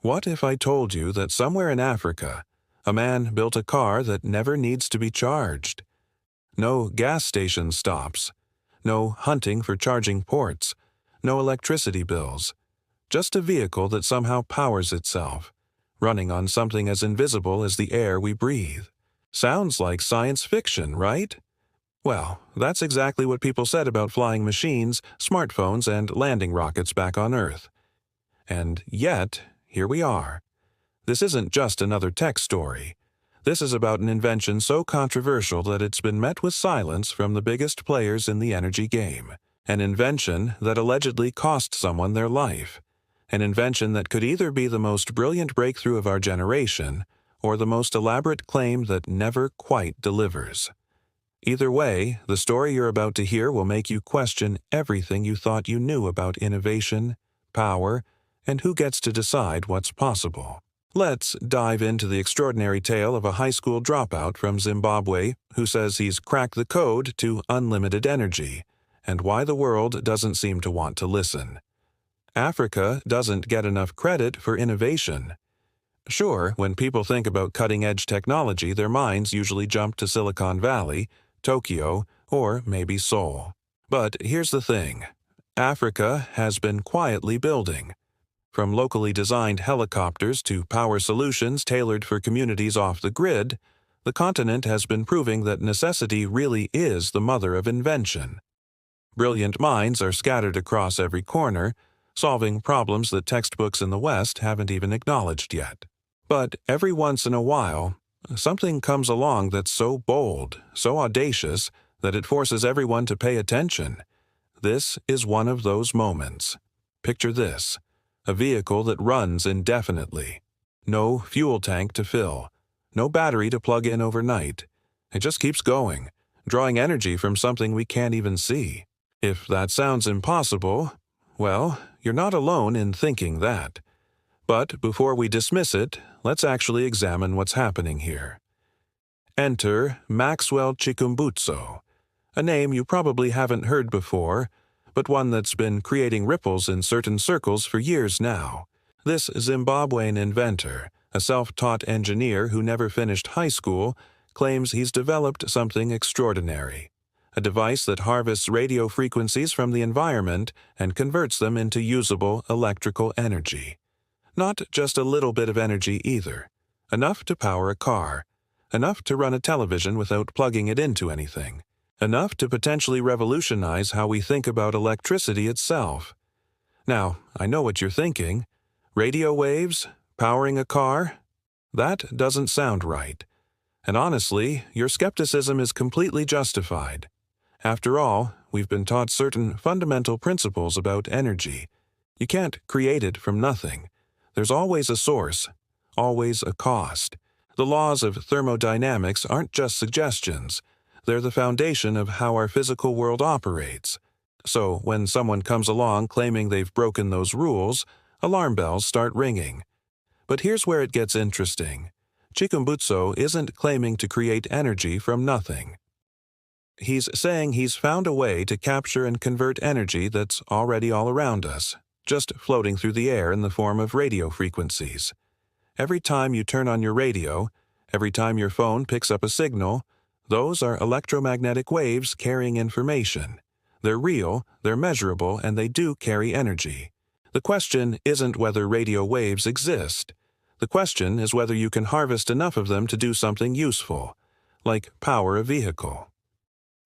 What if I told you that somewhere in Africa, a man built a car that never needs to be charged? No gas station stops, no hunting for charging ports, no electricity bills, just a vehicle that somehow powers itself, running on something as invisible as the air we breathe. Sounds like science fiction, right? Well, that's exactly what people said about flying machines, smartphones, and landing rockets back on Earth. And yet, here we are. This isn't just another tech story. This is about an invention so controversial that it's been met with silence from the biggest players in the energy game. An invention that allegedly cost someone their life. An invention that could either be the most brilliant breakthrough of our generation or the most elaborate claim that never quite delivers. Either way, the story you're about to hear will make you question everything you thought you knew about innovation, power, and who gets to decide what's possible. Let's dive into the extraordinary tale of a high school dropout from Zimbabwe who says he's cracked the code to unlimited energy, and why the world doesn't seem to want to listen. Africa doesn't get enough credit for innovation. Sure, when people think about cutting-edge technology, their minds usually jump to Silicon Valley, Tokyo, or maybe Seoul. But here's the thing. Africa has been quietly building. From locally designed helicopters to power solutions tailored for communities off the grid, the continent has been proving that necessity really is the mother of invention. Brilliant minds are scattered across every corner, solving problems that textbooks in the West haven't even acknowledged yet. But every once in a while, something comes along that's so bold, so audacious, that it forces everyone to pay attention. This is one of those moments. Picture this. A vehicle that runs indefinitely. No fuel tank to fill. No battery to plug in overnight. It just keeps going, drawing energy from something we can't even see. If that sounds impossible, well, you're not alone in thinking that. But before we dismiss it, let's actually examine what's happening here. Enter Maxwell Chikumbutso, a name you probably haven't heard before, but one that's been creating ripples in certain circles for years now. This Zimbabwean inventor, a self-taught engineer who never finished high school, claims he's developed something extraordinary. A device that harvests radio frequencies from the environment and converts them into usable electrical energy. Not just a little bit of energy either. Enough to power a car. Enough to run a television without plugging it into anything. Enough to potentially revolutionize how we think about electricity itself. Now, I know what you're thinking. Radio waves? Powering a car? That doesn't sound right. And honestly, your skepticism is completely justified. After all, we've been taught certain fundamental principles about energy. You can't create it from nothing. There's always a source, always a cost. The laws of thermodynamics aren't just suggestions. They're the foundation of how our physical world operates. So when someone comes along claiming they've broken those rules, alarm bells start ringing. But here's where it gets interesting. Chikumbutso isn't claiming to create energy from nothing. He's saying he's found a way to capture and convert energy that's already all around us, just floating through the air in the form of radio frequencies. Every time you turn on your radio, every time your phone picks up a signal, those are electromagnetic waves carrying information. They're real, they're measurable, and they do carry energy. The question isn't whether radio waves exist. The question is whether you can harvest enough of them to do something useful, like power a vehicle.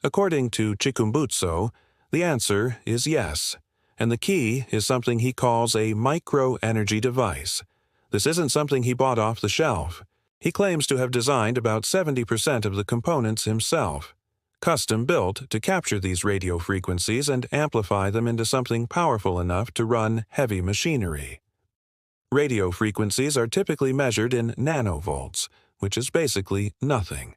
According to Chikumbutso, the answer is yes, and the key is something he calls a micro-energy device. This isn't something he bought off the shelf. He claims to have designed about 70% of the components himself, custom-built to capture these radio frequencies and amplify them into something powerful enough to run heavy machinery. Radio frequencies are typically measured in nanovolts, which is basically nothing.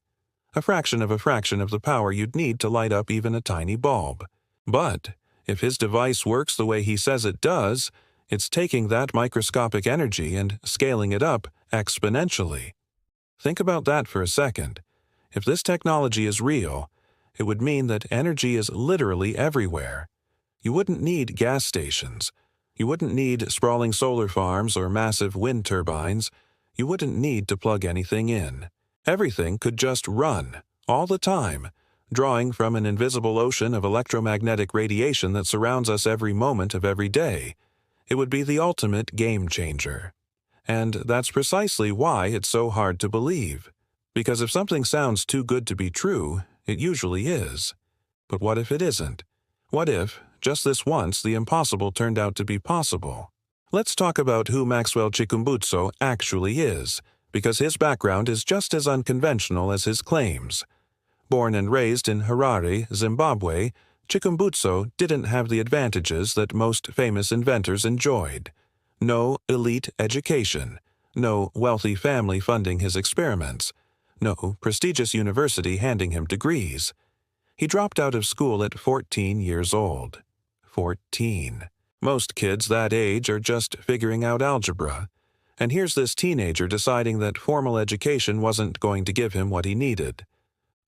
A fraction of the power you'd need to light up even a tiny bulb. But if his device works the way he says it does, it's taking that microscopic energy and scaling it up exponentially. Think about that for a second. If this technology is real, it would mean that energy is literally everywhere. You wouldn't need gas stations. You wouldn't need sprawling solar farms or massive wind turbines. You wouldn't need to plug anything in. Everything could just run, all the time, drawing from an invisible ocean of electromagnetic radiation that surrounds us every moment of every day. It would be the ultimate game changer. And that's precisely why it's so hard to believe. Because if something sounds too good to be true, it usually is. But what if it isn't? What if, just this once, the impossible turned out to be possible? Let's talk about who Maxwell Chikumbutso actually is, because his background is just as unconventional as his claims. Born and raised in Harare, Zimbabwe, Chikumbutso didn't have the advantages that most famous inventors enjoyed. No elite education, no wealthy family funding his experiments, no prestigious university handing him degrees. He dropped out of school at 14 years old. 14. Most kids that age are just figuring out algebra. And here's this teenager deciding that formal education wasn't going to give him what he needed.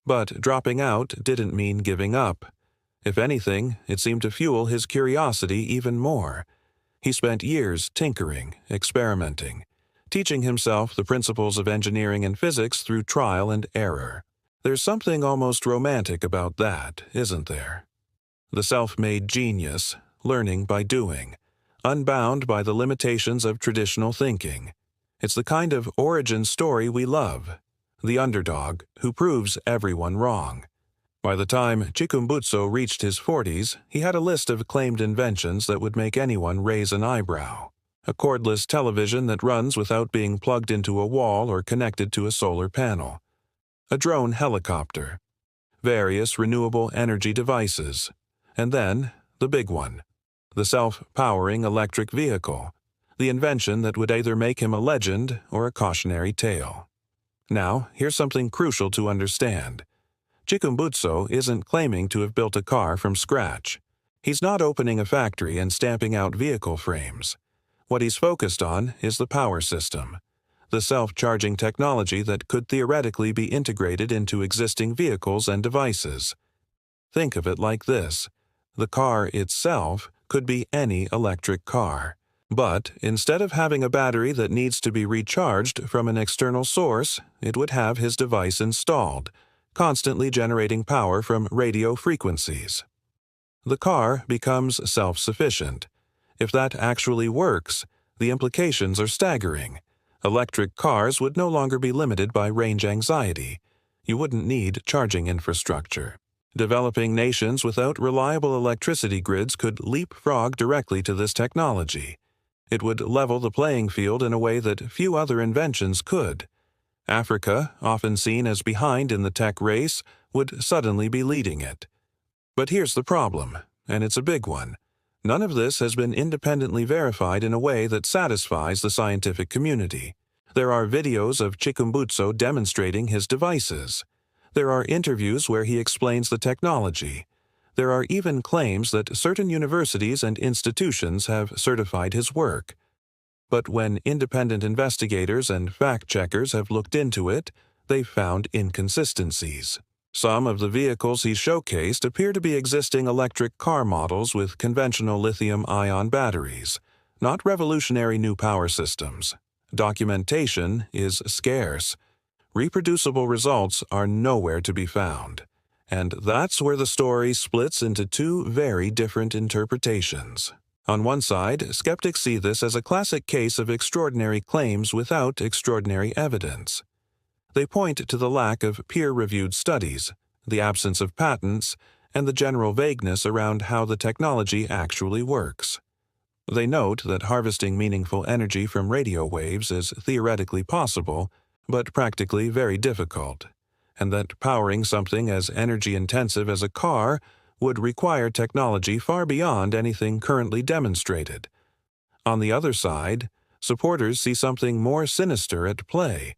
But dropping out didn't mean giving up. If anything, it seemed to fuel his curiosity even more. He spent years tinkering, experimenting, teaching himself the principles of engineering and physics through trial and error. There's something almost romantic about that, isn't there? The self-made genius, learning by doing, unbound by the limitations of traditional thinking. It's the kind of origin story we love, the underdog who proves everyone wrong. By the time Chikumbutso reached his 40s, he had a list of claimed inventions that would make anyone raise an eyebrow. A cordless television that runs without being plugged into a wall or connected to a solar panel. A drone helicopter. Various renewable energy devices. And then, the big one. The self-powering electric vehicle. The invention that would either make him a legend or a cautionary tale. Now, here's something crucial to understand. Chikumbutso isn't claiming to have built a car from scratch. He's not opening a factory and stamping out vehicle frames. What he's focused on is the power system, the self-charging technology that could theoretically be integrated into existing vehicles and devices. Think of it like this. The car itself could be any electric car. But instead of having a battery that needs to be recharged from an external source, it would have his device installed, constantly generating power from radio frequencies. The car becomes self-sufficient. If that actually works, the implications are staggering. Electric cars would no longer be limited by range anxiety. You wouldn't need charging infrastructure. Developing nations without reliable electricity grids could leapfrog directly to this technology. It would level the playing field in a way that few other inventions could. Africa, often seen as behind in the tech race, would suddenly be leading it. But here's the problem, and it's a big one. None of this has been independently verified in a way that satisfies the scientific community. There are videos of Chikumbutso demonstrating his devices. There are interviews where he explains the technology. There are even claims that certain universities and institutions have certified his work. But when independent investigators and fact-checkers have looked into it, they've found inconsistencies. Some of the vehicles he showcased appear to be existing electric car models with conventional lithium-ion batteries, not revolutionary new power systems. Documentation is scarce. Reproducible results are nowhere to be found. And that's where the story splits into two very different interpretations. On one side, skeptics see this as a classic case of extraordinary claims without extraordinary evidence. They point to the lack of peer-reviewed studies, the absence of patents, and the general vagueness around how the technology actually works. They note that harvesting meaningful energy from radio waves is theoretically possible, but practically very difficult, and that powering something as energy-intensive as a car would require technology far beyond anything currently demonstrated. On the other side, supporters see something more sinister at play.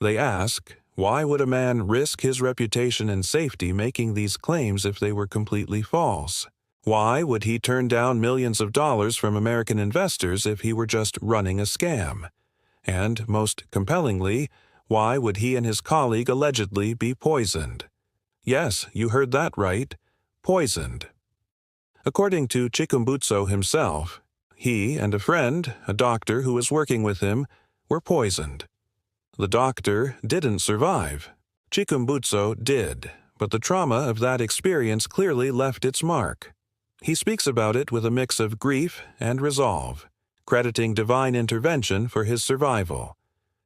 They ask, why would a man risk his reputation and safety making these claims if they were completely false? Why would he turn down millions of dollars from American investors if he were just running a scam? And, most compellingly, why would he and his colleague allegedly be poisoned? Yes, you heard that right. Poisoned. According to Chikumbutso himself, he and a friend, a doctor who was working with him, were poisoned. The doctor didn't survive. Chikumbutso did, but the trauma of that experience clearly left its mark. He speaks about it with a mix of grief and resolve, crediting divine intervention for his survival.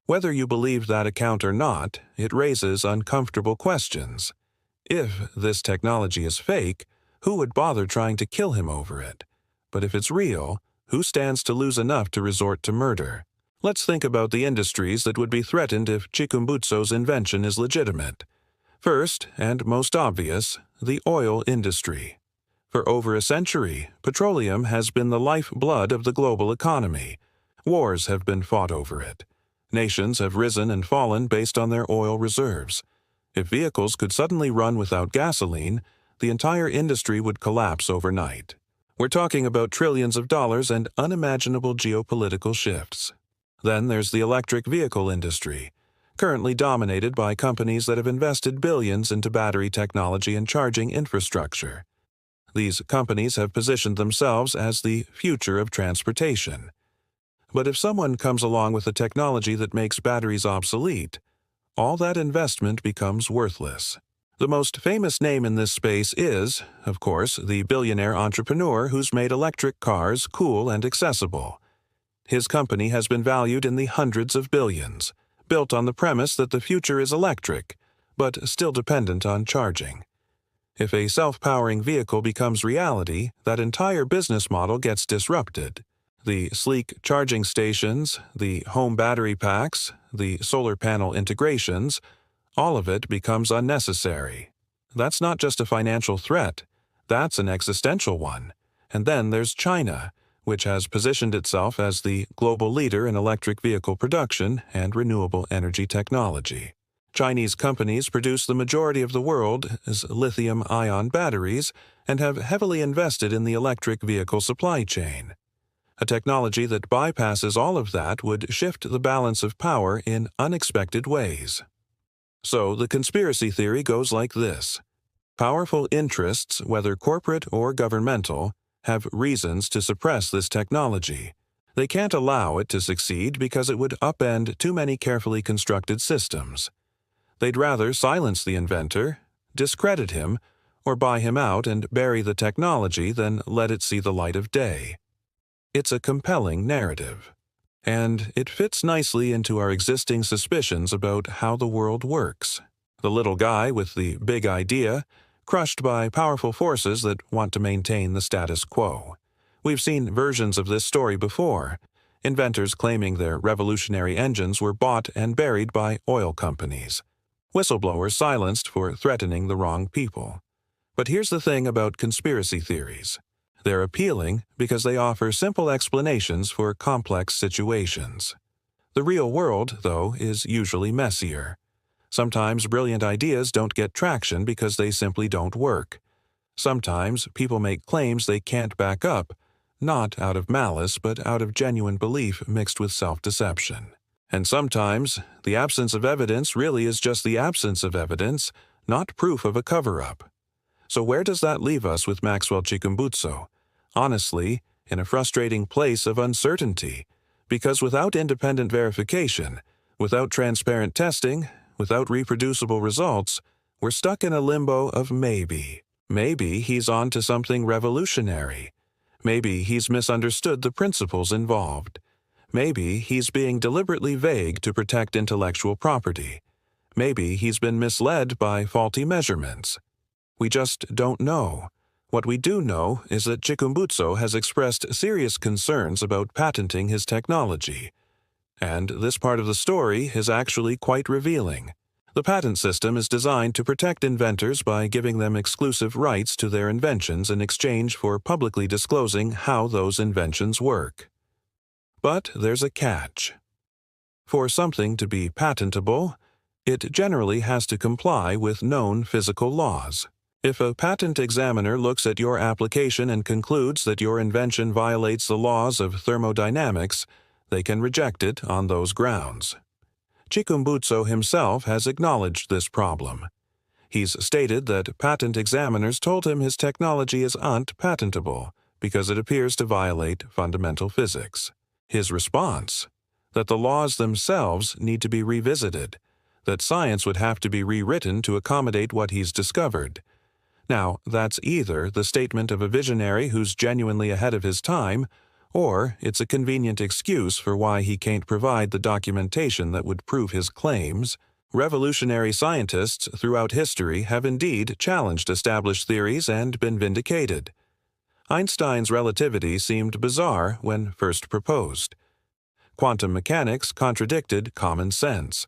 Whether you believe that account or not, it raises uncomfortable questions. If this technology is fake, who would bother trying to kill him over it? But if it's real, who stands to lose enough to resort to murder? Let's think about the industries that would be threatened if Chikumbutso's invention is legitimate. First, and most obvious, the oil industry. For over a century, petroleum has been the lifeblood of the global economy. Wars have been fought over it. Nations have risen and fallen based on their oil reserves. If vehicles could suddenly run without gasoline, the entire industry would collapse overnight. We're talking about trillions of dollars and unimaginable geopolitical shifts. Then there's the electric vehicle industry, currently dominated by companies that have invested billions into battery technology and charging infrastructure. These companies have positioned themselves as the future of transportation. But if someone comes along with a technology that makes batteries obsolete, all that investment becomes worthless. The most famous name in this space is, of course, the billionaire entrepreneur who's made electric cars cool and accessible. His company has been valued in the hundreds of billions, built on the premise that the future is electric, but still dependent on charging. If a self-powering vehicle becomes reality, that entire business model gets disrupted. The sleek charging stations, the home battery packs, the solar panel integrations, all of it becomes unnecessary. That's not just a financial threat, that's an existential one. And then there's China, which has positioned itself as the global leader in electric vehicle production and renewable energy technology. Chinese companies produce the majority of the world's lithium-ion batteries and have heavily invested in the electric vehicle supply chain. A technology that bypasses all of that would shift the balance of power in unexpected ways. So the conspiracy theory goes like this. Powerful interests, whether corporate or governmental, have reasons to suppress this technology. They can't allow it to succeed because it would upend too many carefully constructed systems. They'd rather silence the inventor, discredit him, or buy him out and bury the technology than let it see the light of day. It's a compelling narrative. And it fits nicely into our existing suspicions about how the world works. The little guy with the big idea, crushed by powerful forces that want to maintain the status quo. We've seen versions of this story before, inventors claiming their revolutionary engines were bought and buried by oil companies, whistleblowers silenced for threatening the wrong people. But here's the thing about conspiracy theories. They're appealing because they offer simple explanations for complex situations. The real world, though, is usually messier. Sometimes brilliant ideas don't get traction because they simply don't work. Sometimes people make claims they can't back up, not out of malice but out of genuine belief mixed with self-deception. And sometimes the absence of evidence really is just the absence of evidence, not proof of a cover-up. So where does that leave us with Maxwell Chikumbutso? Honestly, in a frustrating place of uncertainty, because without independent verification, without transparent testing, without reproducible results, we're stuck in a limbo of maybe. Maybe he's on to something revolutionary. Maybe he's misunderstood the principles involved. Maybe he's being deliberately vague to protect intellectual property. Maybe he's been misled by faulty measurements. We just don't know. What we do know is that Chikumbutso has expressed serious concerns about patenting his technology. And this part of the story is actually quite revealing. The patent system is designed to protect inventors by giving them exclusive rights to their inventions in exchange for publicly disclosing how those inventions work. But there's a catch. For something to be patentable, it generally has to comply with known physical laws. If a patent examiner looks at your application and concludes that your invention violates the laws of thermodynamics, they can reject it on those grounds. Chikumbutso himself has acknowledged this problem. He's stated that patent examiners told him his technology is unpatentable because it appears to violate fundamental physics. His response? That the laws themselves need to be revisited, that science would have to be rewritten to accommodate what he's discovered. Now, that's either the statement of a visionary who's genuinely ahead of his time, or it's a convenient excuse for why he can't provide the documentation that would prove his claims. Revolutionary scientists throughout history have indeed challenged established theories and been vindicated. Einstein's relativity seemed bizarre when first proposed. Quantum mechanics contradicted common sense.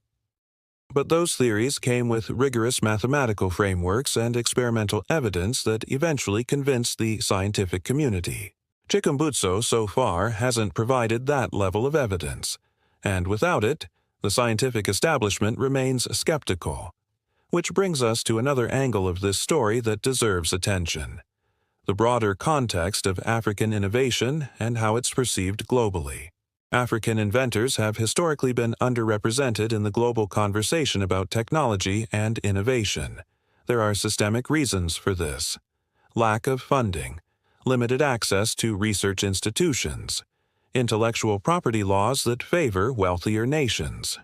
But those theories came with rigorous mathematical frameworks and experimental evidence that eventually convinced the scientific community. Chikumbutso so far hasn't provided that level of evidence, and without it, the scientific establishment remains skeptical. Which brings us to another angle of this story that deserves attention: the broader context of African innovation and how it's perceived globally. African inventors have historically been underrepresented in the global conversation about technology and innovation. There are systemic reasons for this: lack of funding, limited access to research institutions, intellectual property laws that favor wealthier nations.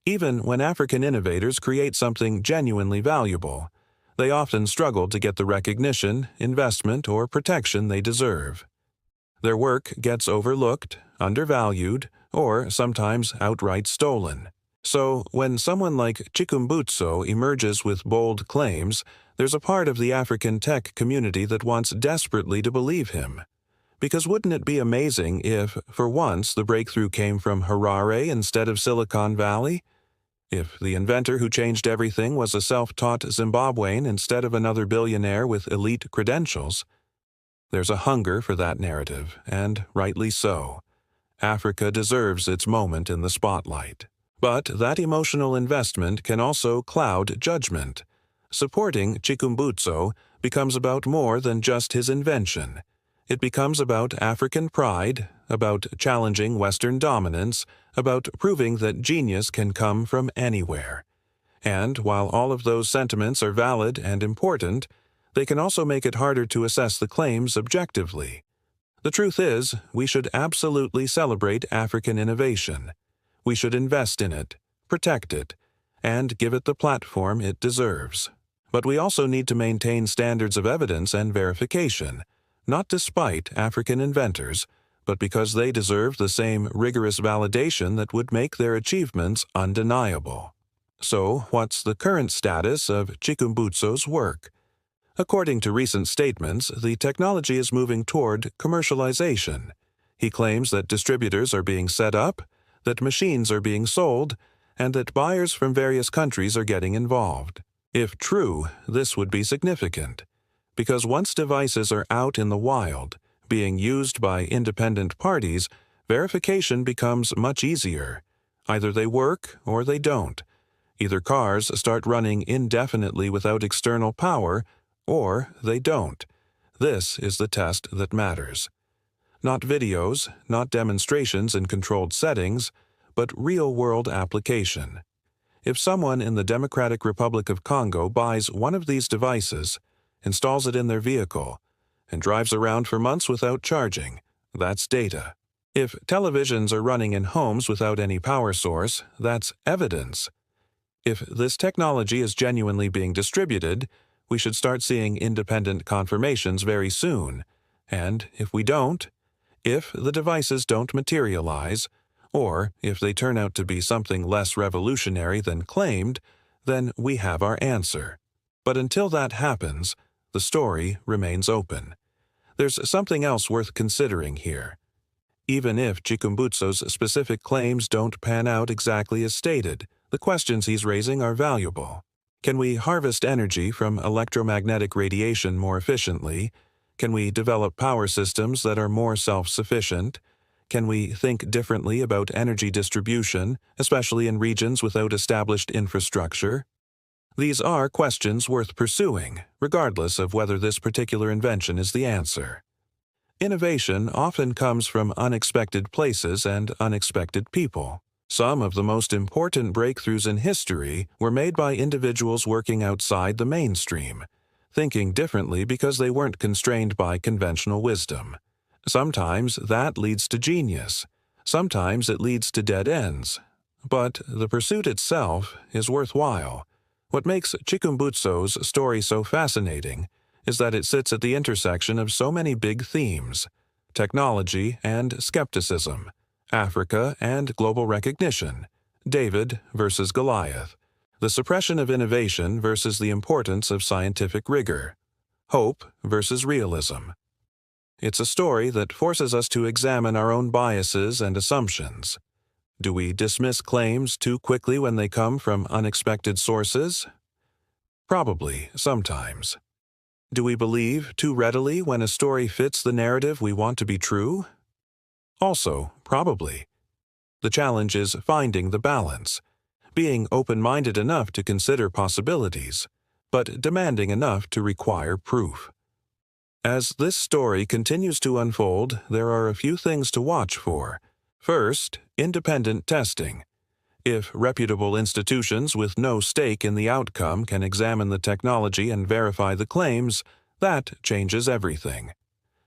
Even when African innovators create something genuinely valuable, they often struggle to get the recognition, investment, or protection they deserve. Their work gets overlooked, undervalued, or sometimes outright stolen. So, when someone like Chikumbutso emerges with bold claims, there's a part of the African tech community that wants desperately to believe him. Because wouldn't it be amazing if, for once, the breakthrough came from Harare instead of Silicon Valley? If the inventor who changed everything was a self-taught Zimbabwean instead of another billionaire with elite credentials? There's a hunger for that narrative, and rightly so. Africa deserves its moment in the spotlight. But that emotional investment can also cloud judgment. Supporting Chikumbutso becomes about more than just his invention. It becomes about African pride, about challenging Western dominance, about proving that genius can come from anywhere. And while all of those sentiments are valid and important, they can also make it harder to assess the claims objectively. The truth is, we should absolutely celebrate African innovation. We should invest in it, protect it, and give it the platform it deserves. But we also need to maintain standards of evidence and verification, not despite African inventors, but because they deserve the same rigorous validation that would make their achievements undeniable. So, what's the current status of Chikumbutso's work? According to recent statements, the technology is moving toward commercialization. He claims that distributors are being set up, that machines are being sold, and that buyers from various countries are getting involved. If true, this would be significant, because once devices are out in the wild, being used by independent parties, verification becomes much easier. Either they work or they don't. Either cars start running indefinitely without external power, or they don't. This is the test that matters. Not videos, not demonstrations in controlled settings, but real-world application. If someone in the Democratic Republic of Congo buys one of these devices, installs it in their vehicle, and drives around for months without charging, that's data. If televisions are running in homes without any power source, that's evidence. If this technology is genuinely being distributed, we should start seeing independent confirmations very soon. And if we don't, if the devices don't materialize, or if they turn out to be something less revolutionary than claimed, then we have our answer. But until that happens, the story remains open. There's something else worth considering here. Even if Chikumbutso's specific claims don't pan out exactly as stated, the questions he's raising are valuable. Can we harvest energy from electromagnetic radiation more efficiently? Can we develop power systems that are more self-sufficient? Can we think differently about energy distribution, especially in regions without established infrastructure? These are questions worth pursuing, regardless of whether this particular invention is the answer. Innovation often comes from unexpected places and unexpected people. Some of the most important breakthroughs in history were made by individuals working outside the mainstream. thinking differently because they weren't constrained by conventional wisdom. Sometimes that leads to genius. Sometimes it leads to dead ends. But the pursuit itself is worthwhile. What makes Chikumbutso's story so fascinating is that it sits at the intersection of so many big themes: technology and skepticism, Africa and global recognition, David versus Goliath, the suppression of innovation versus the importance of scientific rigor, hope versus realism. It's a story that forces us to examine our own biases and assumptions. Do we dismiss claims too quickly when they come from unexpected sources? Probably, sometimes. Do we believe too readily when a story fits the narrative we want to be true? Also, probably. The challenge is finding the balance, being open-minded enough to consider possibilities, but demanding enough to require proof. As this story continues to unfold, there are a few things to watch for. First, independent testing. If reputable institutions with no stake in the outcome can examine the technology and verify the claims, that changes everything.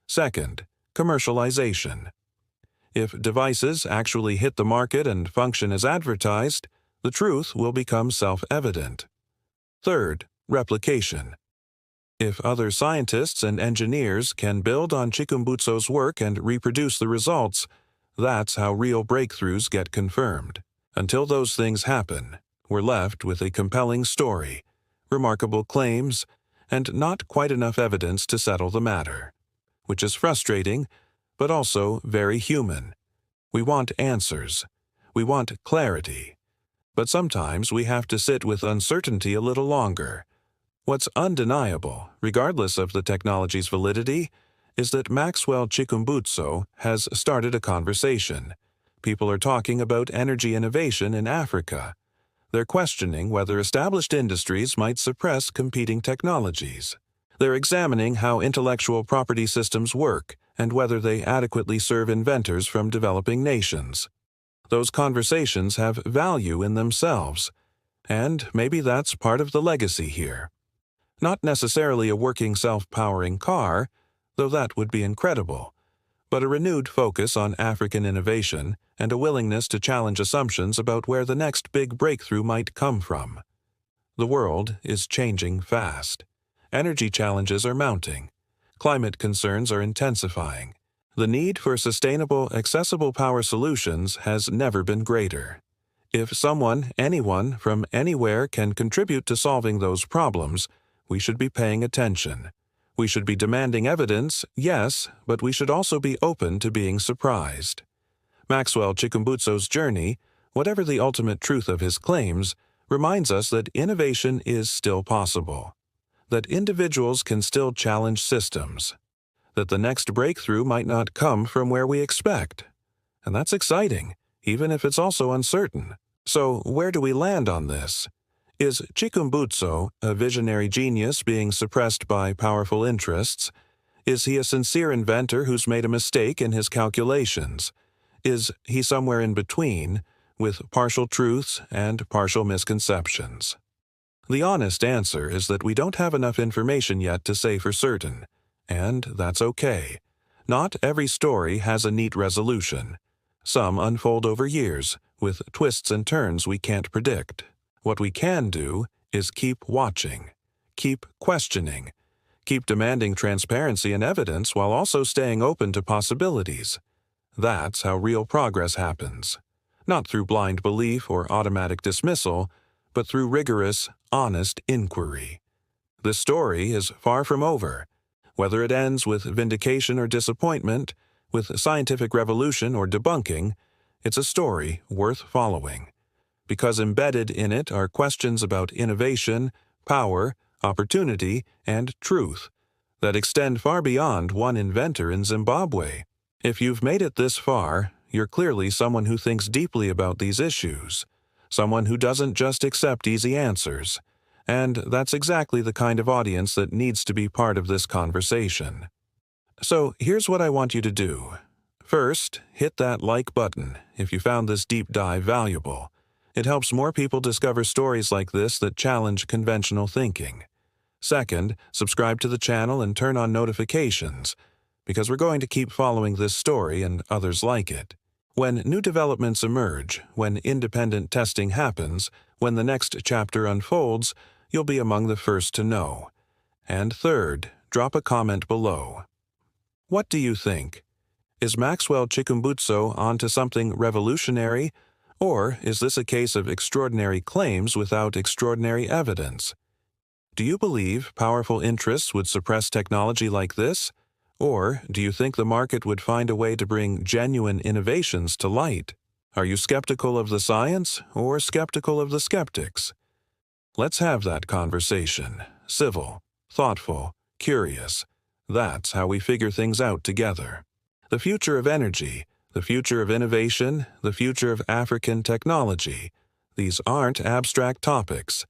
Second, commercialization. If devices actually hit the market and function as advertised, the truth will become self-evident. Third, replication. If other scientists and engineers can build on Chikumbutso's work and reproduce the results, that's how real breakthroughs get confirmed. Until those things happen, we're left with a compelling story, remarkable claims, and not quite enough evidence to settle the matter, which is frustrating, but also very human. We want answers. We want clarity. But sometimes we have to sit with uncertainty a little longer. What's undeniable, regardless of the technology's validity, is that Maxwell Chikumbutso has started a conversation. People are talking about energy innovation in Africa. They're questioning whether established industries might suppress competing technologies. They're examining how intellectual property systems work and whether they adequately serve inventors from developing nations. Those conversations have value in themselves, and maybe that's part of the legacy here. Not necessarily a working self-powering car, though that would be incredible, but a renewed focus on African innovation and a willingness to challenge assumptions about where the next big breakthrough might come from. The world is changing fast. Energy challenges are mounting. Climate concerns are intensifying. The need for sustainable, accessible power solutions has never been greater. If someone, anyone, from anywhere can contribute to solving those problems, we should be paying attention. We should be demanding evidence, yes, but we should also be open to being surprised. Maxwell Chikumbutso's journey, whatever the ultimate truth of his claims, reminds us that innovation is still possible, that individuals can still challenge systems, that the next breakthrough might not come from where we expect. And that's exciting, even if it's also uncertain. So where do we land on this? Is Chikumbutso a visionary genius being suppressed by powerful interests? Is he a sincere inventor who's made a mistake in his calculations? Is he somewhere in between, with partial truths and partial misconceptions? The honest answer is that we don't have enough information yet to say for certain, and that's okay. Not every story has a neat resolution. Some unfold over years, with twists and turns we can't predict. What we can do is keep watching, keep questioning, keep demanding transparency and evidence while also staying open to possibilities. That's how real progress happens. Not through blind belief or automatic dismissal, but through rigorous, honest inquiry. This story is far from over. Whether it ends with vindication or disappointment, with scientific revolution or debunking, it's a story worth following. Because embedded in it are questions about innovation, power, opportunity, and truth that extend far beyond one inventor in Zimbabwe. If you've made it this far, you're clearly someone who thinks deeply about these issues, someone who doesn't just accept easy answers, and that's exactly the kind of audience that needs to be part of this conversation. So here's what I want you to do. First, hit that like button if you found this deep dive valuable. It helps more people discover stories like this that challenge conventional thinking. Second, subscribe to the channel and turn on notifications, because we're going to keep following this story and others like it. When new developments emerge, when independent testing happens, when the next chapter unfolds, you'll be among the first to know. And third, drop a comment below. What do you think? Is Maxwell Chikumbutso onto something revolutionary, or is this a case of extraordinary claims without extraordinary evidence? Do you believe powerful interests would suppress technology like this? Or do you think the market would find a way to bring genuine innovations to light? Are you skeptical of the science or skeptical of the skeptics? Let's have that conversation. Civil, thoughtful, curious. That's how we figure things out together. The future of energy, the future of innovation, the future of African technology. These aren't abstract topics.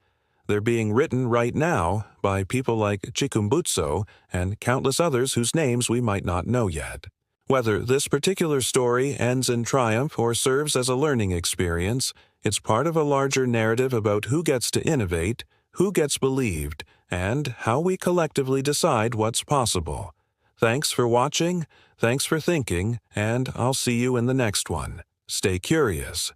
They're being written right now by people like Chikumbutso and countless others whose names we might not know yet. Whether this particular story ends in triumph or serves as a learning experience, it's part of a larger narrative about who gets to innovate, who gets believed, and how we collectively decide what's possible. Thanks for watching, thanks for thinking, and I'll see you in the next one. Stay curious.